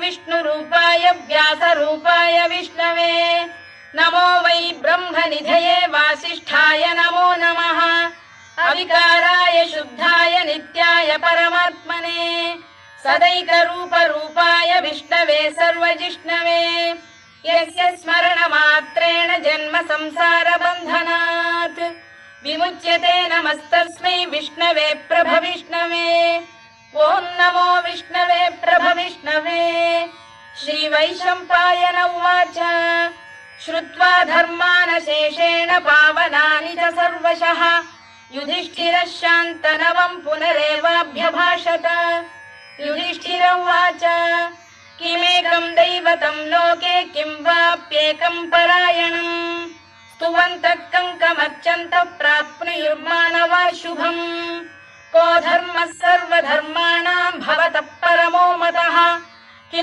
विष्णुरूपाय व्यासरूपाय विष्णवे नमो वै ब्रह्मनिधये वासिष्ठाय नमो नमः अविकाराय शुद्धाय नित्याय परमात्मने सदैकरूपरूपाय विष्णवे सर्वजिष्णवे यस्य स्मरणमात्रेण जन्म संसारबन्धनात् विमुच्यते नमस्तस्मै विष्णवे प्रभविष्णवे ॐ नमो विष्णवे प्रभविष्णवे श्रीवैशम्पायन उवाच श्रुत्वा धर्मानशेषेण पावनानि च सर्वशः युधिष्ठिरः शान्तनवम् पुनरेवाभ्यभाषत युधिष्ठिर उवाच किमेकम् दैवतम् लोके किम् वाप्येकम् परायणम् स्तुवन्तः कङ्कमर्चन्तः प्राप्नुयुर्मानवा शुभम् को धर्मः सर्वधर्माणाम् भवतः परमो मतः